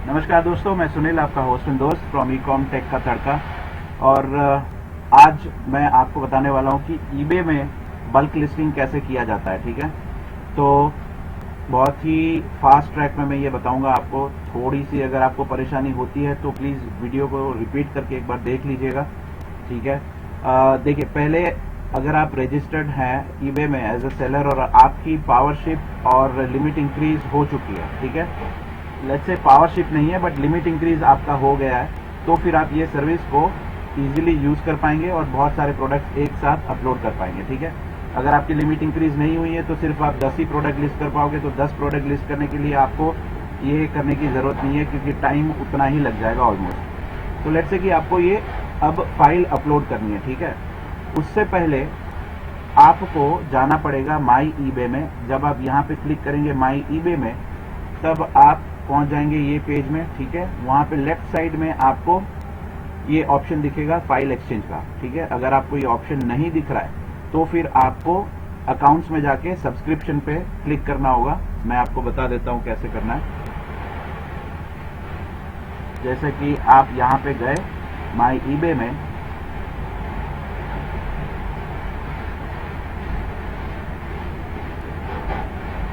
नमस्कार दोस्तों, मैं सुनील, आपका होस्ट एंड दोस्त फ्रॉम ईकॉम टेक का तड़का। और आज मैं आपको बताने वाला हूं कि ईबे में बल्क लिस्टिंग कैसे किया जाता है। ठीक है, तो बहुत ही फास्ट ट्रैक में मैं ये बताऊंगा आपको। थोड़ी सी अगर आपको परेशानी होती है तो प्लीज़ वीडियो को रिपीट करके एक बार देख लीजिएगा। ठीक है, देखिए, पहले अगर आप रजिस्टर्ड हैं ईबे में एज अ सेलर और आपकी पावरशिप और लिमिट इंक्रीज हो चुकी है, ठीक है, लेट्स से पावरशिप नहीं है बट लिमिट इंक्रीज आपका हो गया है, तो फिर आप ये सर्विस को इजीली यूज कर पाएंगे और बहुत सारे प्रोडक्ट्स एक साथ अपलोड कर पाएंगे। ठीक है, अगर आपकी लिमिट इंक्रीज नहीं हुई है तो सिर्फ आप 10 ही प्रोडक्ट लिस्ट कर पाओगे, तो 10 प्रोडक्ट लिस्ट करने के लिए आपको ये करने की जरूरत नहीं है क्योंकि टाइम उतना ही लग जाएगा ऑलमोस्ट। तो लेट्स से कि आपको ये अब फाइल अपलोड करनी है। ठीक है, उससे पहले आपको जाना पड़ेगा माई ईबे में। जब आप यहाँ पे क्लिक करेंगे माई ईबे में, तब आप पहुंच जाएंगे ये पेज में। ठीक है, वहां पे लेफ्ट साइड में आपको ये ऑप्शन दिखेगा फाइल एक्सचेंज का। ठीक है, अगर आपको ये ऑप्शन नहीं दिख रहा है तो फिर आपको अकाउंट्स में जाके सब्सक्रिप्शन पे क्लिक करना होगा। मैं आपको बता देता हूं कैसे करना है। जैसे कि आप यहां पे गए माई ईबे में,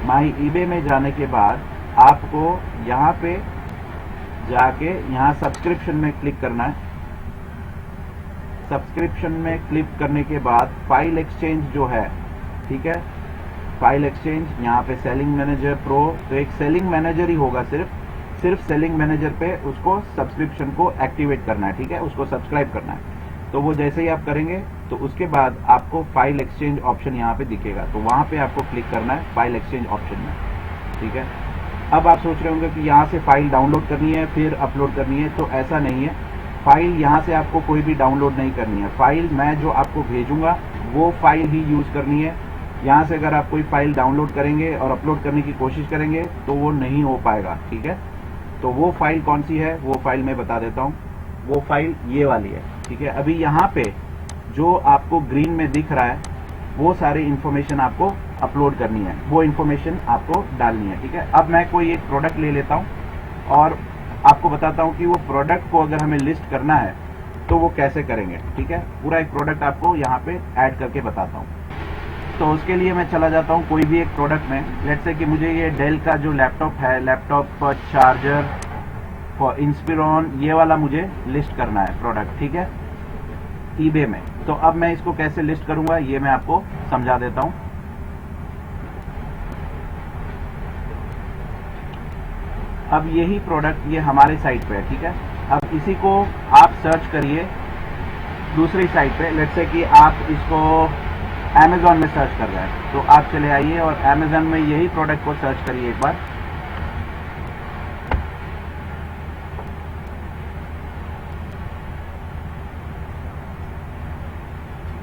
माई ईबे में जाने के बाद आपको यहाँ पे जाके यहाँ सब्सक्रिप्शन में क्लिक करना है। सब्सक्रिप्शन में क्लिक करने के बाद फाइल एक्सचेंज जो है, ठीक है, फाइल एक्सचेंज, यहाँ पे सेलिंग मैनेजर प्रो, तो एक सेलिंग मैनेजर ही होगा, सिर्फ सेलिंग मैनेजर पे उसको सब्सक्रिप्शन को एक्टिवेट करना है। ठीक है, उसको सब्सक्राइब करना है। तो वो जैसे ही आप करेंगे तो उसके बाद आपको फाइल एक्सचेंज ऑप्शन यहाँ पे दिखेगा, तो वहां पे आपको क्लिक करना है फाइल एक्सचेंज ऑप्शन में। ठीक है, अब आप सोच रहे होंगे कि यहाँ से फाइल डाउनलोड करनी है फिर अपलोड करनी है, तो ऐसा नहीं है। फाइल यहाँ से आपको कोई भी डाउनलोड नहीं करनी है। फाइल मैं जो आपको भेजूंगा वो फाइल ही यूज करनी है। यहाँ से अगर आप कोई फाइल डाउनलोड करेंगे और अपलोड करने की कोशिश करेंगे तो वो नहीं हो पाएगा। ठीक है, तो वो फाइल कौन सी है, वो फाइल मैं बता देता हूँ। वो फाइल ये वाली है। ठीक है, अभी यहाँ पे जो आपको ग्रीन में दिख रहा है वो सारी इंफॉर्मेशन आपको अपलोड करनी है, वो इंफॉर्मेशन आपको डालनी है। ठीक है, अब मैं कोई एक प्रोडक्ट ले लेता हूं और आपको बताता हूं कि वो प्रोडक्ट को अगर हमें लिस्ट करना है तो वो कैसे करेंगे। ठीक है, पूरा एक प्रोडक्ट आपको यहाँ पे ऐड करके बताता हूँ। तो उसके लिए मैं चला जाता हूँ कोई भी एक प्रोडक्ट में। लेट्स से कि मुझे ये डेल का जो लैपटॉप है, लैपटॉप चार्जर फॉर इंस्पिरॉन, ये वाला मुझे लिस्ट करना है प्रोडक्ट। ठीक है, ईबे में। तो अब मैं इसको कैसे लिस्ट करूंगा ये मैं आपको समझा देता हूं। अब यही प्रोडक्ट ये हमारे साइट पे है। ठीक है, अब इसी को आप सर्च करिए दूसरी साइट पे। लेट्स से कि आप इसको Amazon में सर्च कर रहे हैं, तो आप चले आइए और Amazon में यही प्रोडक्ट को सर्च करिए एक बार।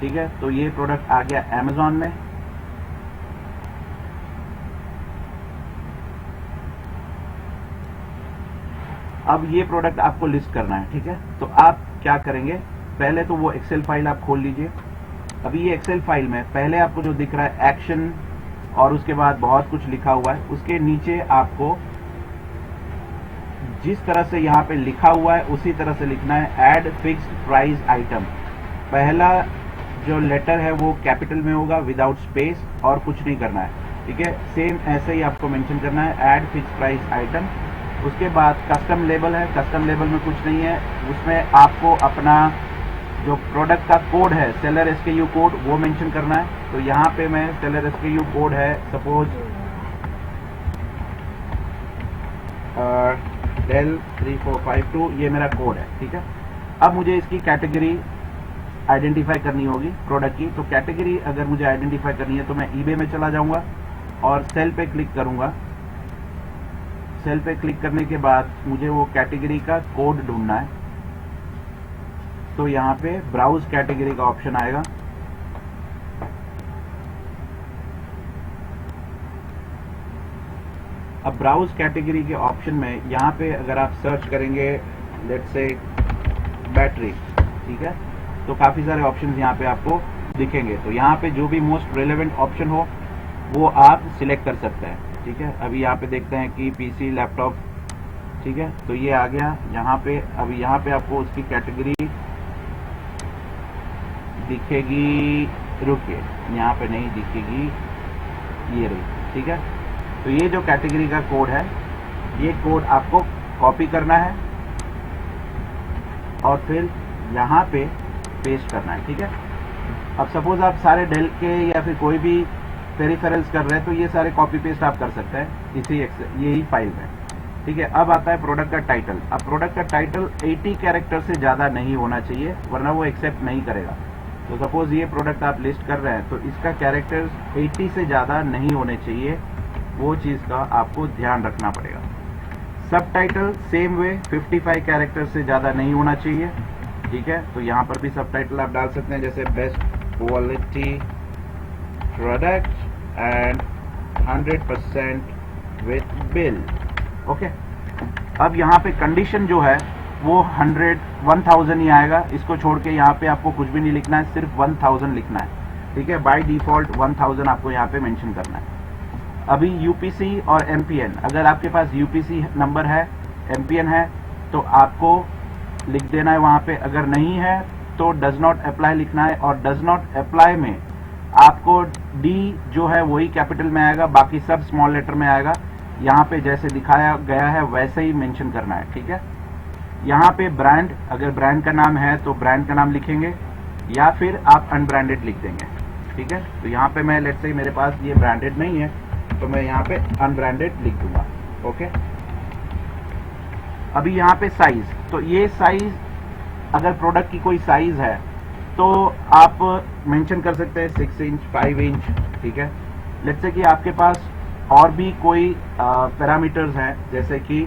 ठीक है, तो ये प्रोडक्ट आ गया Amazon में। अब ये प्रोडक्ट आपको लिस्ट करना है। ठीक है, तो आप क्या करेंगे, पहले तो वो एक्सेल फाइल आप खोल लीजिए। अभी ये एक्सेल फाइल में पहले आपको जो दिख रहा है एक्शन और उसके बाद बहुत कुछ लिखा हुआ है, उसके नीचे आपको जिस तरह से यहाँ पे लिखा हुआ है उसी तरह से लिखना है, ऐड फिक्स्ड प्राइस आइटम। पहला जो लेटर है वो कैपिटल में होगा विदाउट स्पेस और कुछ नहीं करना है। ठीक है, सेम ऐसे ही आपको मेंशन करना है, ऐड फिक्स्ड प्राइस आइटम। उसके बाद कस्टम लेबल है, कस्टम लेबल में कुछ नहीं है, उसमें आपको अपना जो प्रोडक्ट का कोड है, सेलर एसकेयू कोड, वो मेंशन करना है। तो यहाँ पे मैं सेलर एसकेयू कोड है सपोज डेल 3452, ये मेरा कोड है। ठीक है, अब मुझे इसकी कैटेगरी आइडेंटिफाई करनी होगी प्रोडक्ट की। तो कैटेगरी अगर मुझे आइडेंटिफाई करनी है तो मैं ईबे में चला जाऊंगा और सेल पे क्लिक करूंगा। सेल पे क्लिक करने के बाद मुझे वो कैटेगरी का कोड ढूंढना है, तो यहाँ पे ब्राउज कैटेगरी का ऑप्शन आएगा। अब ब्राउज कैटेगरी के ऑप्शन में यहाँ पे अगर आप सर्च करेंगे लेट्स से बैटरी, ठीक है, तो काफी सारे ऑप्शंस यहाँ पे आपको दिखेंगे। तो यहाँ पे जो भी मोस्ट रेलेवेंट ऑप्शन हो वो आप सिलेक्ट कर सकते हैं। ठीक है, अभी यहाँ पे देखते हैं कि पीसी, लैपटॉप, ठीक है, तो ये आ गया यहाँ पे। अब यहाँ पे आपको उसकी कैटेगरी दिखेगी, रुकिए, यहाँ पे नहीं दिखेगी, ये रही, ठीक है। तो ये जो कैटेगरी का कोड है, ये कोड आपको कॉपी करना है और फिर यहाँ पे पेस्ट करना है, ठीक है। अब सपोज आप सारे डेल के या फिर कोई भी पेरिफेरल्स कर रहे हैं, तो ये सारे कॉपी पेस्ट आप कर सकते हैं इसी यही फाइल में, ठीक है। अब आता है प्रोडक्ट का टाइटल। अब प्रोडक्ट का टाइटल 80 कैरेक्टर से ज़्यादा नहीं होना चाहिए, वरना वो एक्सेप्ट नहीं करेगा। तो सपोज ये प्रोडक्ट आप लिस्ट कर रहे हैं, तो इसका कैरेक्टर्स 80 से ज़्यादा नहीं होने चाहिए, वो चीज़ का आपको ध्यान रखना पड़ेगा। सब टाइटल सेम वे 55 कैरेक्टर से ज़्यादा नहीं होना चाहिए, ठीक है। तो यहाँ पर भी सब टाइटल आप डाल सकते हैं, जैसे best quality product and 100% with bill, okay. अब यहाँ पे कंडीशन जो है वो 1000 ही आएगा, इसको छोड़ के यहाँ पे आपको कुछ भी नहीं लिखना है, सिर्फ 1000 लिखना है, ठीक है। बाय डिफॉल्ट 1000 आपको यहाँ पे मेंशन करना है। अभी यूपीसी और एमपीएन, अगर आपके पास यूपीसी नंबर है, एमपीएन है, तो आपको लिख देना है वहाँ पे। अगर नहीं है तो डज नॉट अप्लाई लिखना है, और डज नॉट अप्लाई में आपको डी जो है वही कैपिटल में आएगा, बाकी सब स्मॉल लेटर में आएगा। यहाँ पे जैसे दिखाया गया है वैसे ही मेंशन करना है, ठीक है। यहाँ पे ब्रांड, अगर ब्रांड का नाम है तो ब्रांड का नाम लिखेंगे, या फिर आप अनब्रांडेड लिख देंगे, ठीक है। तो यहाँ पे मैं लेट्स से मेरे पास ये ब्रांडेड नहीं है, तो मैं यहाँ पे अनब्रांडेड लिख दूंगा, ओके। अभी यहाँ पे साइज, तो ये साइज अगर प्रोडक्ट की कोई साइज है तो आप मेंशन कर सकते हैं 6 इंच 5 इंच, ठीक है। लेट्स से कि आपके पास और भी कोई पैरामीटर्स हैं, जैसे कि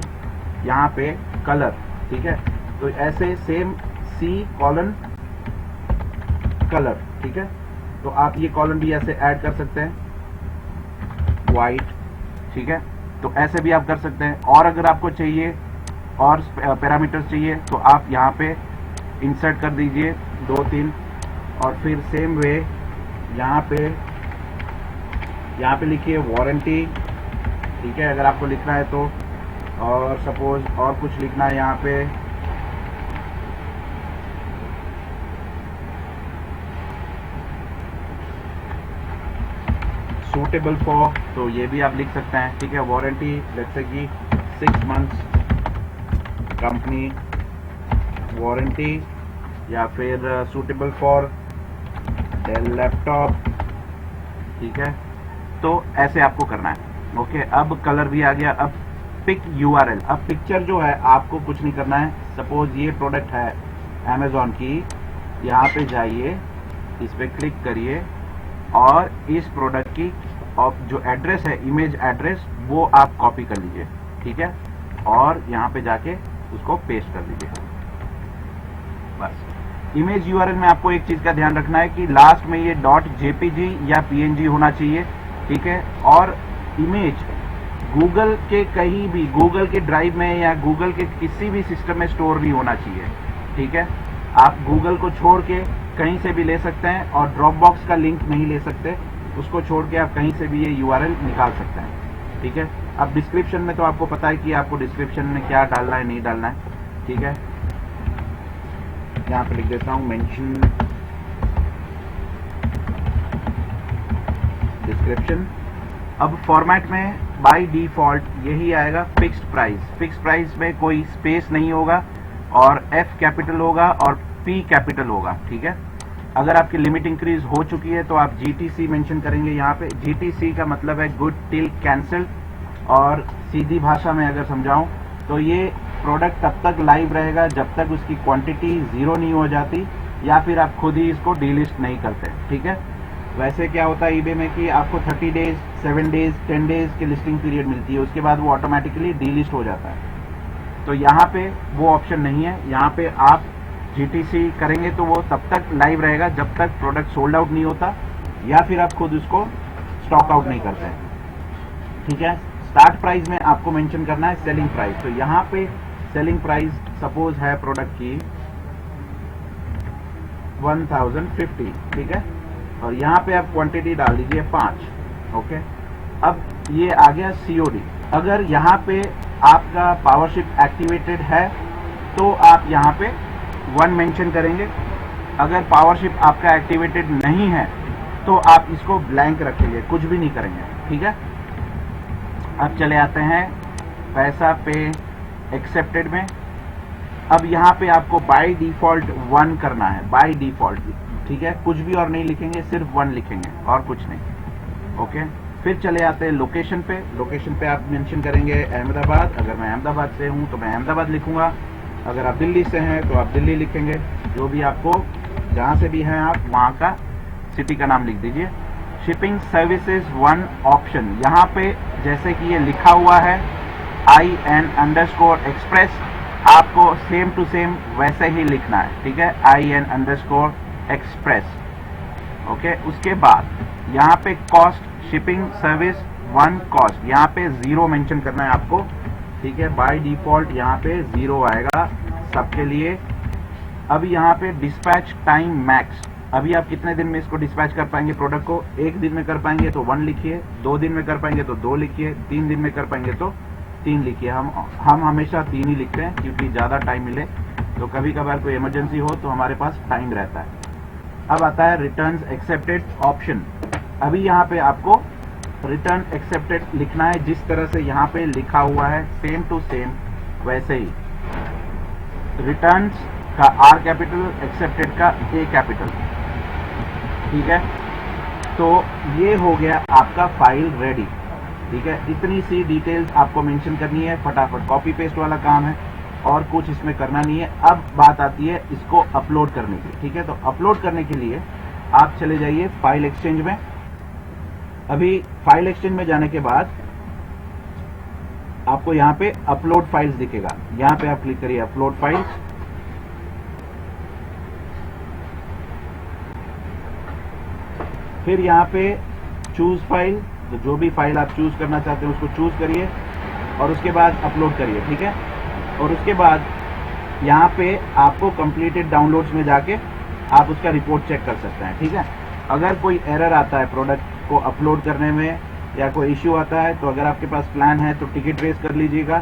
यहाँ पे कलर, ठीक है। तो ऐसे सेम C:, कलर, ठीक है। तो आप ये कॉलम भी ऐसे ऐड कर सकते हैं, वाइट, ठीक है। तो ऐसे भी आप कर सकते हैं। और अगर आपको चाहिए और पैरामीटर्स चाहिए तो आप यहाँ पे इंसर्ट कर दीजिए 2-3, और फिर सेम वे यहाँ पे लिखिए वारंटी, ठीक है, अगर आपको लिखना है तो। और सपोज और कुछ लिखना है यहाँ पे, सूटेबल फॉर, तो ये भी आप लिख सकते हैं, ठीक है। वारंटी लेट्स से कि 6 मंथ्स कंपनी वारंटी, या फिर सूटेबल फॉर डेल लैपटॉप, ठीक है। तो ऐसे आपको करना है, ओके। अब कलर भी आ गया। अब पिक यूआरएल, अब पिक्चर जो है आपको कुछ नहीं करना है। सपोज ये प्रोडक्ट है अमेजोन की, यहाँ पे जाइए, इस पे क्लिक करिए, और इस प्रोडक्ट की जो एड्रेस है, इमेज एड्रेस, वो आप कॉपी कर लीजिए, ठीक है, और यहाँ पे जाके उसको पेस्ट कर दीजिए, बस। इमेज यूआरएल में आपको एक चीज का ध्यान रखना है कि लास्ट में ये .jpg या png होना चाहिए, ठीक है। और इमेज गूगल के कहीं भी, गूगल के ड्राइव में या गूगल के किसी भी सिस्टम में स्टोर नहीं होना चाहिए, ठीक है। आप गूगल को छोड़ के कहीं से भी ले सकते हैं, और ड्रॉपबॉक्स का लिंक नहीं ले सकते, उसको छोड़ के आप कहीं से भी ये यूआरएल निकाल सकते हैं, ठीक है। अब डिस्क्रिप्शन में तो आपको पता है कि आपको डिस्क्रिप्शन में क्या डालना है, नहीं डालना है, ठीक है। यहाँ पे लिख देता हूँ मेंशन डिस्क्रिप्शन। अब फॉर्मेट में बाय डिफॉल्ट यही आएगा, फिक्स्ड प्राइस। फिक्स्ड प्राइस में कोई स्पेस नहीं होगा, और F कैपिटल होगा और P कैपिटल होगा, ठीक है। अगर आपकी लिमिट इंक्रीज हो चुकी है तो आप GTC मेंशन करेंगे यहाँ पे। GTC का मतलब है गुड टिल कैंसिल, और सीधी भाषा में अगर समझाऊं तो ये प्रोडक्ट तब तक लाइव रहेगा जब तक उसकी क्वांटिटी 0 नहीं हो जाती, या फिर आप खुद ही इसको डीलिस्ट नहीं करते, ठीक है। वैसे क्या होता है ईबे में कि आपको 30 डेज, 7 डेज, 10 डेज की लिस्टिंग पीरियड मिलती है, उसके बाद वो ऑटोमेटिकली डीलिस्ट हो जाता है। तो यहाँ पे वो ऑप्शन नहीं है। यहाँ पे आप GTC करेंगे तो वो तब तक लाइव रहेगा जब तक प्रोडक्ट सोल्ड आउट नहीं होता, या फिर आप खुद उसको स्टॉक आउट नहीं करते हैं, ठीक है। स्टार्ट प्राइस में आपको मेंशन करना है सेलिंग प्राइस। तो यहाँ पे सेलिंग प्राइस सपोज है प्रोडक्ट की 1050, ठीक है, और यहाँ पे आप क्वांटिटी डाल दीजिए 5, ओके। अब ये आ गया COD। अगर यहाँ पे आपका पावरशिप एक्टिवेटेड है तो आप यहाँ पे 1 मेंशन करेंगे। अगर पावरशिप आपका एक्टिवेटेड नहीं है तो आप इसको ब्लैंक रखेंगे, कुछ भी नहीं करेंगे, ठीक है। अब चले आते हैं पैसा पे एक्सेप्टेड में। अब यहाँ पे आपको बाय डिफॉल्ट 1 करना है, बाय डिफॉल्ट, ठीक है। कुछ भी और नहीं लिखेंगे, सिर्फ 1 लिखेंगे और कुछ नहीं, ओके। फिर चले आते हैं लोकेशन पे। लोकेशन पे आप मेंशन करेंगे अहमदाबाद। अगर मैं अहमदाबाद से हूँ तो मैं अहमदाबाद लिखूंगा। अगर आप दिल्ली से हैं तो आप दिल्ली लिखेंगे। जो भी आपको, जहाँ से भी हैं आप, वहाँ का सिटी का नाम लिख दीजिए। शिपिंग सर्विसेज 1 ऑप्शन, यहाँ पे जैसे कि ये लिखा हुआ है IN_express, आपको सेम टू सेम वैसे ही लिखना है, ठीक है, IN_express, ओके। उसके बाद यहाँ पे कॉस्ट, शिपिंग सर्विस 1 कॉस्ट, यहाँ पे 0 मेंशन करना है आपको, ठीक है। बाय डिफॉल्ट यहाँ पे 0 आएगा सबके लिए। अब यहाँ पे डिस्पैच टाइम मैक्स, अभी आप कितने दिन में इसको डिस्पैच कर पाएंगे प्रोडक्ट को। 1 दिन में कर पाएंगे तो 1 लिखिए, 2 दिन में कर पाएंगे तो 2 लिखिए, 3 दिन में कर पाएंगे तो 3 लिखिए। हम हमेशा 3 ही लिखते हैं क्योंकि ज्यादा टाइम मिले तो कभी कभार कोई इमरजेंसी हो तो हमारे पास टाइम रहता है। अब आता है रिटर्न एक्सेप्टेड ऑप्शन। अभी यहाँ पे आपको रिटर्न एक्सेप्टेड लिखना है जिस तरह से यहाँ पे लिखा हुआ है, सेम टू सेम वैसे ही। रिटर्न का R कैपिटल, एक्सेप्टेड का A कैपिटल, ठीक है। तो ये हो गया आपका फाइल रेडी, ठीक है। इतनी सी डिटेल्स आपको मेंशन करनी है, फटाफट कॉपी पेस्ट वाला काम है और कुछ इसमें करना नहीं है। अब बात आती है इसको अपलोड करने की, ठीक है। तो अपलोड करने के लिए आप चले जाइए फाइल एक्सचेंज में। अभी फाइल एक्सचेंज में जाने के बाद आपको यहाँ पे अपलोड फाइल्स दिखेगा, यहाँ पे आप क्लिक करिए अपलोड फाइल्स। फिर यहाँ पे चूज फाइल, तो जो भी फाइल आप चूज करना चाहते हैं उसको चूज करिए और उसके बाद अपलोड करिए, ठीक है। और उसके बाद यहाँ पे आपको कंप्लीटेड डाउनलोड्स में जाके आप उसका रिपोर्ट चेक कर सकते हैं, ठीक है। अगर कोई एरर आता है प्रोडक्ट को अपलोड करने में या कोई इश्यू आता है तो अगर आपके पास प्लान है तो टिकट रेस कर लीजिएगा,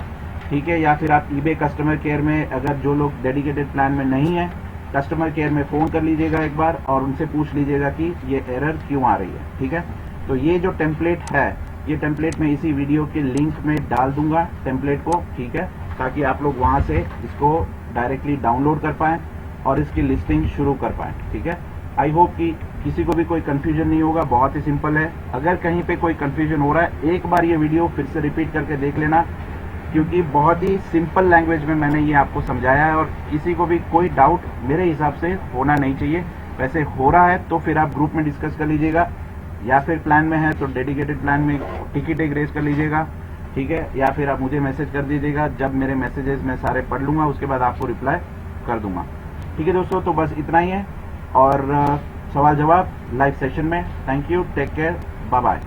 ठीक है। या फिर आप eBay कस्टमर केयर में, अगर जो लोग डेडिकेटेड प्लान में नहीं है, कस्टमर केयर में फोन कर लीजिएगा एक बार और उनसे पूछ लीजिएगा कि ये एरर क्यों आ रही है, ठीक है। तो ये जो टेम्पलेट है, ये टेम्पलेट मैं इसी वीडियो के लिंक में डाल दूंगा टेम्पलेट को, ठीक है, ताकि आप लोग वहां से इसको डायरेक्टली डाउनलोड कर पाएं और इसकी लिस्टिंग शुरू कर पाएं, ठीक है। आई होप कि किसी को भी कोई कंफ्यूजन नहीं होगा, बहुत ही सिंपल है। अगर कहीं पे कोई कंफ्यूजन हो रहा है, एक बार ये वीडियो फिर से रिपीट करके देख लेना, क्योंकि बहुत ही सिंपल लैंग्वेज में मैंने ये आपको समझाया है और किसी को भी कोई डाउट मेरे हिसाब से होना नहीं चाहिए। वैसे हो रहा है तो फिर आप ग्रुप में डिस्कस कर लीजिएगा, या फिर प्लान में है तो डेडिकेटेड प्लान में टिकट एक रेस कर लीजिएगा, ठीक है। या फिर आप मुझे मैसेज कर दीजिएगा, जब मेरे मैसेजेस मैं सारे पढ़ लूंगा उसके बाद आपको रिप्लाई कर दूंगा, ठीक है दोस्तों। तो बस इतना ही है और सवाल जवाब लाइव सेशन में। Thank you, take care, bye bye.